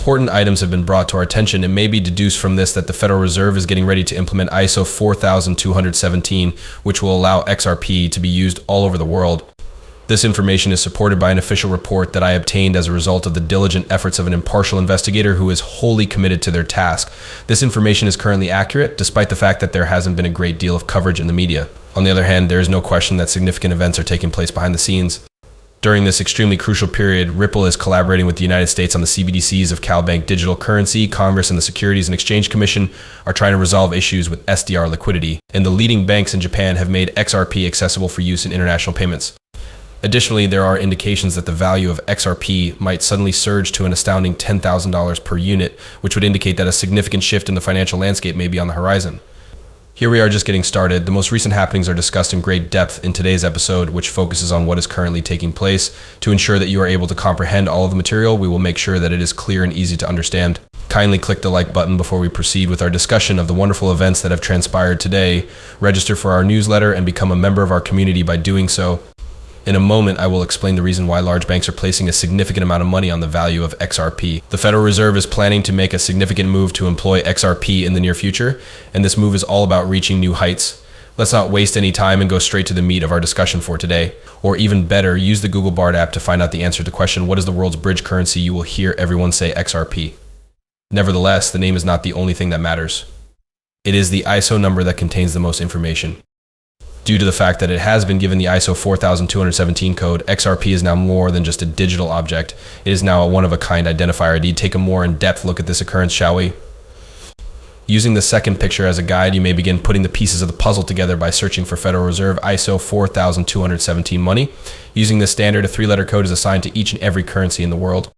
Important items have been brought to our attention. It may be deduced from this that the Federal Reserve is getting ready to implement ISO 4217, which will allow XRP to be used all over the world. This information is supported by an official report that I obtained as a result of the diligent efforts of an impartial investigator who is wholly committed to their task. This information is currently accurate, despite the fact that there hasn't been a great deal of coverage in the media. On the other hand, there is no question that significant events are taking place behind the scenes. During this extremely crucial period, Ripple is collaborating with the United States on the CBDCs of CalBank digital currency. Congress and the Securities and Exchange Commission are trying to resolve issues with SDR liquidity, and the leading banks in Japan have made XRP accessible for use in international payments. Additionally, there are indications that the value of XRP might suddenly surge to an astounding $10,000 per unit, which would indicate that a significant shift in the financial landscape may be on the horizon. Here we are just getting started. The most recent happenings are discussed in great depth in today's episode, which focuses on what is currently taking place. To ensure that you are able to comprehend all of the material, we will make sure that it is clear and easy to understand. Kindly click the like button before we proceed with our discussion of the wonderful events that have transpired today. Register for our newsletter and become a member of our community by doing so. In a moment, I will explain the reason why large banks are placing a significant amount of money on the value of XRP. The Federal Reserve is planning to make a significant move to employ XRP in the near future, and this move is all about reaching new heights. Let's not waste any time and go straight to the meat of our discussion for today. Or even better, use the Google Bard app to find out the answer to the question, what is the world's bridge currency? You will hear everyone say XRP. Nevertheless, the name is not the only thing that matters. It is the ISO number that contains the most information. Due to the fact that it has been given the ISO 4217 code, XRP is now more than just a digital object. It is now a one-of-a-kind identifier. Indeed, take a more in-depth look at this occurrence, shall we? Using the second picture as a guide, you may begin putting the pieces of the puzzle together by searching for Federal Reserve ISO 4217 money. Using this standard, a three-letter code is assigned to each and every currency in the world.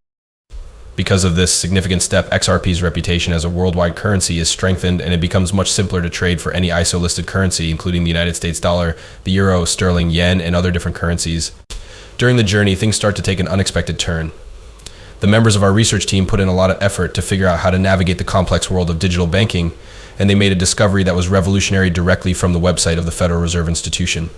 Because of this significant step, XRP's reputation as a worldwide currency is strengthened, and it becomes much simpler to trade for any ISO-listed currency, including the United States dollar, the euro, sterling, yen, and other different currencies. During the journey, things start to take an unexpected turn. The members of our research team put in a lot of effort to figure out how to navigate the complex world of digital banking, and they made a discovery that was revolutionary directly from the website of the Federal Reserve Institution.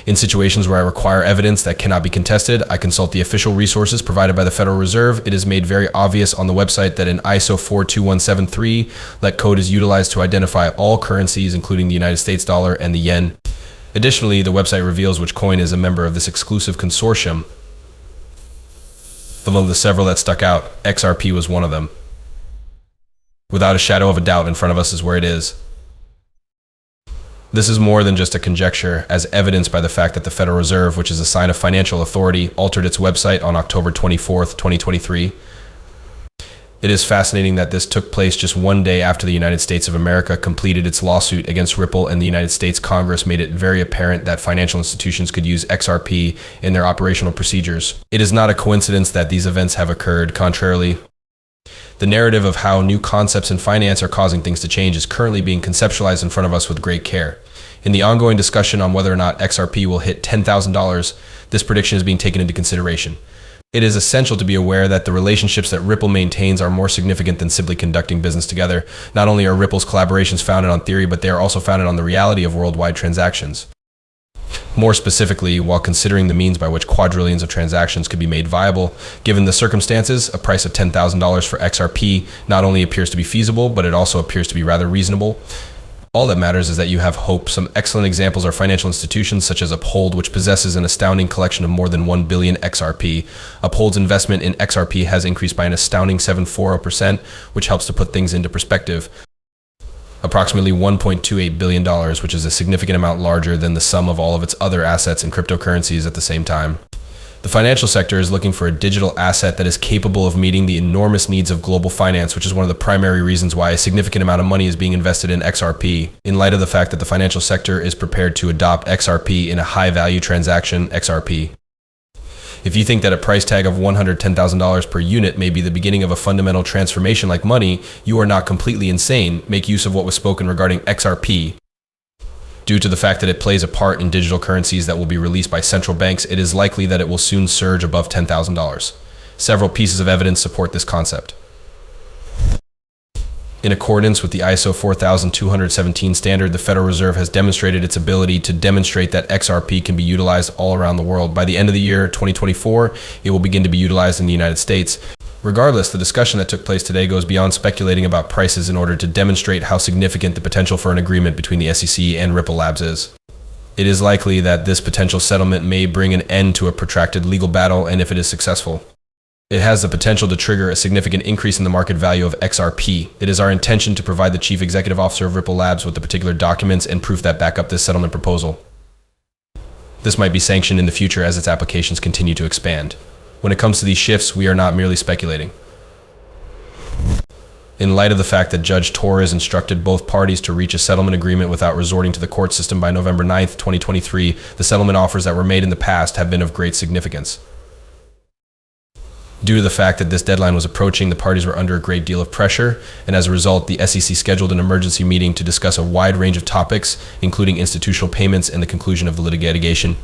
In situations where I require evidence that cannot be contested, I consult the official resources provided by the Federal Reserve. It is made very obvious on the website that in ISO 42173, that code is utilized to identify all currencies, including the United States dollar and the yen. Additionally, the website reveals which coin is a member of this exclusive consortium. Among the several that stuck out, XRP was one of them. Without a shadow of a doubt, in front of us is where it is. This is more than just a conjecture, as evidenced by the fact that the Federal Reserve, which is a sign of financial authority, altered its website on October 24th, 2023. It is fascinating that this took place just one day after the United States of America completed its lawsuit against Ripple, and the United States Congress made it very apparent that financial institutions could use XRP in their operational procedures. It is not a coincidence that these events have occurred. Contrarily, the narrative of how new concepts in finance are causing things to change is currently being conceptualized in front of us with great care. In the ongoing discussion on whether or not XRP will hit $10,000, this prediction is being taken into consideration. It is essential to be aware that the relationships that Ripple maintains are more significant than simply conducting business together. Not only are Ripple's collaborations founded on theory, but they are also founded on the reality of worldwide transactions. More specifically, while considering the means by which quadrillions of transactions could be made viable, given the circumstances, a price of $10,000 for XRP not only appears to be feasible, but it also appears to be rather reasonable. All that matters is that you have hope. Some excellent examples are financial institutions such as Uphold, which possesses an astounding collection of more than 1 billion XRP. Uphold's investment in XRP has increased by an astounding 740%, which helps to put things into perspective. Approximately $1.28 billion, which is a significant amount larger than the sum of all of its other assets and cryptocurrencies at the same time. The financial sector is looking for a digital asset that is capable of meeting the enormous needs of global finance, which is one of the primary reasons why a significant amount of money is being invested in XRP, in light of the fact that the financial sector is prepared to adopt XRP in a high-value transaction, XRP. If you think that a price tag of $110,000 per unit may be the beginning of a fundamental transformation like money, you are not completely insane. Make use of what was spoken regarding XRP. Due to the fact that it plays a part in digital currencies that will be released by central banks, it is likely that it will soon surge above $10,000. Several pieces of evidence support this concept. In accordance with the ISO 4217 standard, the Federal Reserve has demonstrated its ability to demonstrate that XRP can be utilized all around the world. By the end of the year 2024, it will begin to be utilized in the United States. Regardless, the discussion that took place today goes beyond speculating about prices in order to demonstrate how significant the potential for an agreement between the SEC and Ripple Labs is. It is likely that this potential settlement may bring an end to a protracted legal battle, and if it is successful, it has the potential to trigger a significant increase in the market value of XRP. It is our intention to provide the Chief Executive Officer of Ripple Labs with the particular documents and proof that back up this settlement proposal. This might be sanctioned in the future as its applications continue to expand. When it comes to these shifts, we are not merely speculating. In light of the fact that Judge Torres instructed both parties to reach a settlement agreement without resorting to the court system by November 9th, 2023, the settlement offers that were made in the past have been of great significance. Due to the fact that this deadline was approaching, the parties were under a great deal of pressure, and as a result, the SEC scheduled an emergency meeting to discuss a wide range of topics, including institutional payments and the conclusion of the litigation.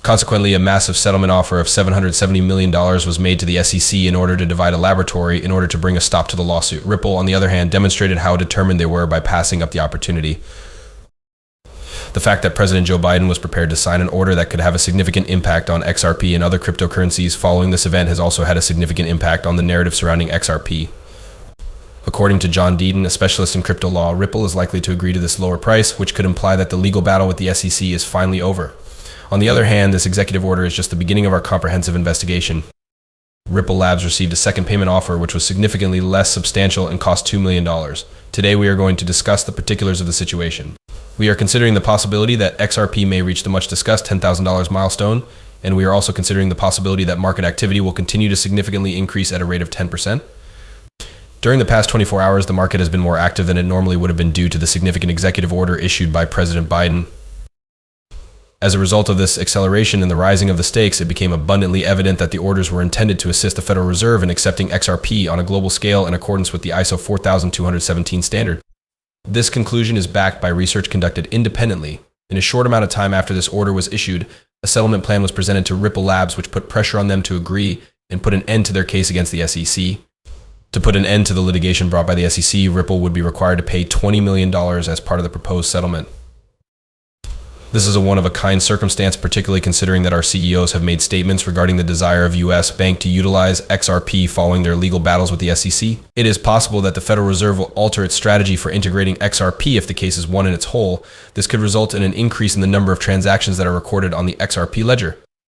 Consequently, a massive settlement offer of $770 million was made to the SEC in order to divide a laboratory in order to bring a stop to the lawsuit. Ripple, on the other hand, demonstrated how determined they were by passing up the opportunity. The fact that President Joe Biden was prepared to sign an order that could have a significant impact on XRP and other cryptocurrencies following this event has also had a significant impact on the narrative surrounding XRP. According to John Deedon, a specialist in crypto law, Ripple is likely to agree to this lower price, which could imply that the legal battle with the SEC is finally over. On the other hand, this executive order is just the beginning of our comprehensive investigation. Ripple Labs received a second payment offer, which was significantly less substantial and cost $2 million. Today, we are going to discuss the particulars of the situation. We are considering the possibility that XRP may reach the much-discussed $10,000 milestone, and we are also considering the possibility that market activity will continue to significantly increase at a rate of 10%. During the past 24 hours, the market has been more active than it normally would have been due to the significant executive order issued by President Biden. As a result of this acceleration in the rising of the stakes, it became abundantly evident that the orders were intended to assist the Federal Reserve in accepting XRP on a global scale in accordance with the ISO 4217 standard. This conclusion is backed by research conducted independently. In a short amount of time after this order was issued, a settlement plan was presented to Ripple Labs, which put pressure on them to agree and put an end to their case against the SEC. To put an end to the litigation brought by the SEC, Ripple would be required to pay $20 million as part of the proposed settlement. This is a one-of-a-kind circumstance, particularly considering that our CEOs have made statements regarding the desire of U.S. Bank to utilize XRP following their legal battles with the SEC. It is possible that the Federal Reserve will alter its strategy for integrating XRP if the case is won in its whole. This could result in an increase in the number of transactions that are recorded on the XRP ledger.